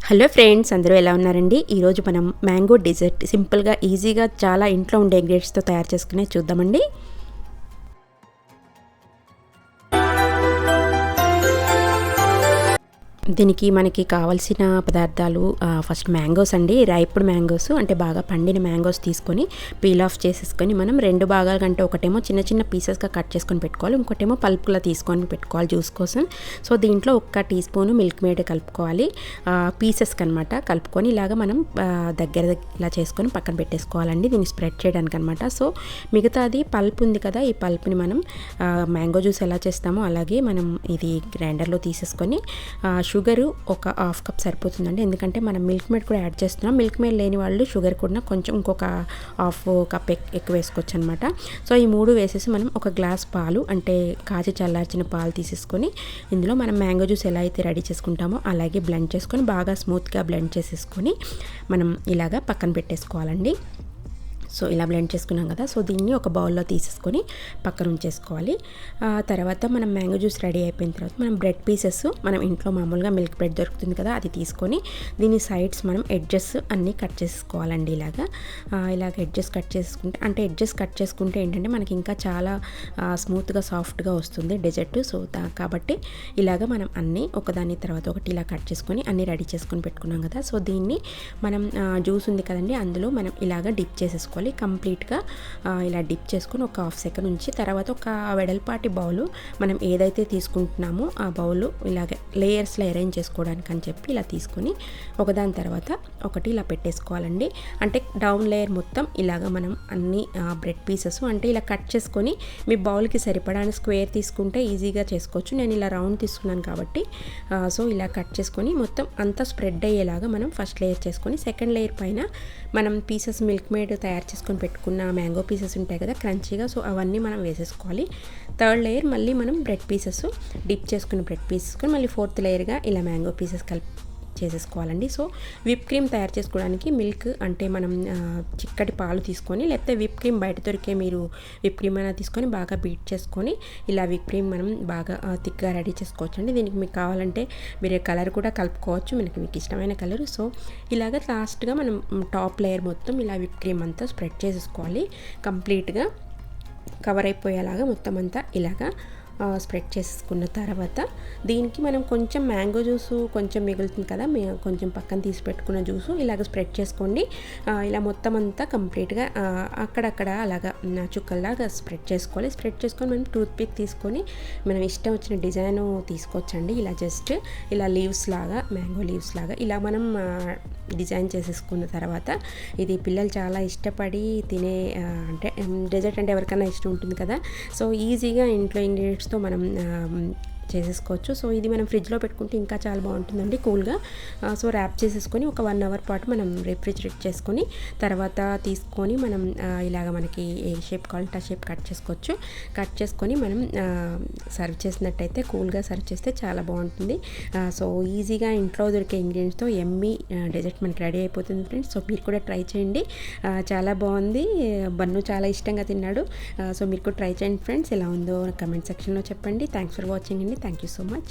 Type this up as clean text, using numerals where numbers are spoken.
Hello friends, అందరూ ఎలా ఉన్నారండి? ఈరోజు మనం మ్యాంగో డెజర్ట్ సింపుల్గా ఈజీగా చాలా ఇంట్లో ఉండే ఇంగ్రీడియంట్స్తో తయారు చేసుకునే చూద్దామండి. దీనికి మనకి కావాల్సిన పదార్థాలు ఫస్ట్ మ్యాంగోస్ అండి. రైప్డ్ మ్యాంగోస్ అంటే బాగా పండిన మ్యాంగోస్ తీసుకొని పీల్ ఆఫ్ చేసేసుకొని మనం రెండు భాగాల కంటే ఒకటేమో చిన్న చిన్న పీసెస్గా కట్ చేసుకొని పెట్టుకోవాలి, ఇంకోటేమో పల్పులా తీసుకొని పెట్టుకోవాలి జ్యూస్ కోసం. సో దీంట్లో 1 టీ స్పూను మిల్క్ మేడ్ కలుపుకోవాలి, పీసెస్కి అనమాట. కలుపుకొని ఇలాగ మనం దగ్గర ఇలా చేసుకొని పక్కన పెట్టేసుకోవాలండి, దీన్ని స్ప్రెడ్ చేయడానికి అనమాట. సో మిగతాది పల్ప్ ఉంది కదా, ఈ పల్ప్ని మనం మ్యాంగో జ్యూస్ ఎలా చేస్తామో అలాగే మనం ఇది గ్రైండర్లో తీసేసుకొని షుగరు 1 హాఫ్ కప్ సరిపోతుందండి, ఎందుకంటే మనం మిల్క్ మేడ్ కూడా యాడ్ చేస్తున్నాం. మిల్క్ మేడ్ లేని వాళ్ళు షుగర్ కూడా కొంచెం ఇంకొక హాఫ్ కప్ ఎక్కువ వేసుకోవచ్చు అనమాట. సో ఈ 3 వేసేసి మనం 1 గ్లాస్ పాలు అంటే కాచి చల్లార్చిన పాలు తీసేసుకొని ఇందులో మనం మ్యాంగో జ్యూస్ ఎలా అయితే రెడీ చేసుకుంటామో అలాగే బ్లెండ్ చేసుకొని బాగా స్మూత్గా బ్లెండ్ చేసేసుకొని మనం ఇలాగా పక్కన పెట్టేసుకోవాలండి. సో ఇలా బ్లెండ్ చేసుకున్నాం కదా, సో దీన్ని ఒక బౌల్లో తీసేసుకొని పక్కన ఉంచేసుకోవాలి. తర్వాత మనం మ్యాంగో జ్యూస్ రెడీ అయిపోయిన తర్వాత మనం బ్రెడ్ పీసెస్, మనం ఇంట్లో మామూలుగా మిల్క్ బ్రెడ్ దొరుకుతుంది కదా, అది తీసుకొని దీని సైడ్స్ మనం ఎడ్జెస్ అన్నీ కట్ చేసుకోవాలండి. ఇలాగ ఎడ్జెస్ కట్ చేసుకుంటే, అంటే ఎడ్జెస్ కట్ చేసుకుంటే ఏంటంటే మనకి ఇంకా చాలా స్మూత్గా సాఫ్ట్గా వస్తుంది డెజర్ట్. సో కాబట్టి ఇలాగ మనం అన్నీ ఒకదాని తర్వాత ఒకటి ఇలా కట్ చేసుకొని అన్నీ రెడీ చేసుకొని పెట్టుకున్నాం కదా. సో దీన్ని మనం జ్యూస్ ఉంది కదండి, అందులో మనం ఇలాగ డిప్ చేసేసుకోవాలి కంప్లీట్గా. ఇలా డిప్ చేసుకొని ఒక హాఫ్ సెకండ్ ఉంచి తర్వాత ఒక వెడల్పాటి బౌలు మనం ఏదైతే తీసుకుంటున్నామో ఆ బౌలు ఇలాగ లేయర్స్లో అరేంజ్ చేసుకోవడానికి అని చెప్పి ఇలా తీసుకొని ఒకదాని తర్వాత ఒకటి ఇలా పెట్టేసుకోవాలండి. అంటే డౌన్ లేయర్ మొత్తం ఇలాగ మనం అన్ని బ్రెడ్ పీసెస్ అంటే ఇలా కట్ చేసుకొని మీ బౌల్కి సరిపడానికి స్క్వేర్ తీసుకుంటే ఈజీగా చేసుకోవచ్చు. నేను ఇలా రౌండ్ తీసుకున్నాను కాబట్టి సో ఇలా కట్ చేసుకొని మొత్తం అంతా స్ప్రెడ్ అయ్యేలాగా మనం ఫస్ట్ లేయర్ చేసుకొని సెకండ్ లేయర్ పైన మనం పీసెస్ మిల్క్ మేడ్ తయారు చేసుకొని పెట్టుకున్న మ్యాంగో పీసెస్ ఉంటాయి కదా క్రంచీగా, సో అవన్నీ మనం వేసేసుకోవాలి. థర్డ్ లేయర్ మళ్ళీ మనం బ్రెడ్ పీసెస్ డిప్ చేసుకున్న బ్రెడ్ పీసెస్ మళ్ళీ ఫోర్త్ లేయర్గా ఇలా మ్యాంగో పీసెస్ చేసేసుకోవాలండి. సో విప్ క్రీమ్ తయారు చేసుకోవడానికి మిల్క్ అంటే మనం చిక్కటి పాలు తీసుకొని, లేకపోతే విప్ క్రీమ్ బయట దొరికే మీరు విప్ క్రీమ్ అయినా తీసుకొని బాగా బీట్ చేసుకొని ఇలా విప్ క్రీమ్ మనం బాగా థిక్గా రెడీ చేసుకోవచ్చు అండి. దీనికి మీకు కావాలంటే మీరు కలర్ కూడా కలుపుకోవచ్చు, మీకు ఇష్టమైన కలర్. సో ఇలాగ లాస్ట్గా మనం టాప్ లేయర్ మొత్తం ఇలా విప్ క్రీమ్ అంతా స్ప్రెడ్ చేసేసుకోవాలి, కంప్లీట్గా కవర్ అయిపోయేలాగా మొత్తం అంతా ఇలాగా స్ప్రెడ్ చేసుకున్న తర్వాత దీనికి మనం కొంచెం మ్యాంగో జ్యూసు కొంచెం మిగులుతుంది కదా, కొంచెం పక్కన తీసి పెట్టుకున్న జ్యూసు ఇలాగ స్ప్రెడ్ చేసుకోండి. ఇలా మొత్తం అంతా కంప్లీట్గా అక్కడక్కడ అలాగా చుక్కల్లాగా స్ప్రెడ్ చేసుకోవాలి. స్ప్రెడ్ చేసుకొని మనం టూత్ పిక్ తీసుకొని మనం ఇష్టం వచ్చిన డిజైన్ తీసుకోవచ్చండి. ఇలా జస్ట్ ఇలా లీవ్స్ లాగా, మ్యాంగో లీవ్స్ లాగా ఇలా మనం డిజైన్ చేసేసుకున్న తర్వాత ఇది పిల్లలు చాలా ఇష్టపడి తినే అంటే డెజర్ట్ అంటే ఎవరికైనా ఇష్టం ఉంటుంది కదా, సో ఈజీగా ఇంట్లో ఇంగ్రీడియంట్స్తో మనం చేసేసుకోవచ్చు. సో ఇది మనం ఫ్రిడ్జ్లో పెట్టుకుంటే ఇంకా చాలా బాగుంటుందండి కూల్గా. సో ర్యాప్ చేసేసుకొని ఒక 1 అవర్ పాటు మనం రిఫ్రిజిరేట్ చేసుకొని తర్వాత తీసుకొని మనం ఇలాగ మనకి ఏ షేప్ కావాలంటే ఆ షేప్ కట్ చేసుకోవచ్చు. కట్ చేసుకొని మనం సర్వ్ చేసినట్టయితే కూల్గా సర్వ్ చేస్తే చాలా బాగుంటుంది. సో ఈజీగా ఇంట్లో దొరికే ఇంగ్రీడియంట్స్తో ఎమ్మీ డెజర్ట్ మనకి రెడీ అయిపోతుంది ఫ్రెండ్స్. సో మీరు కూడా ట్రై చేయండి, చాలా బాగుంది. బన్ను చాలా ఇష్టంగా తిన్నాడు. సో మీరు కూడా ట్రై చేయండి ఫ్రెండ్స్. ఎలా ఉందో కమెంట్ సెక్షన్లో చెప్పండి. థ్యాంక్స్ ఫర్ వాచింగ్ అండి. Thank you so much.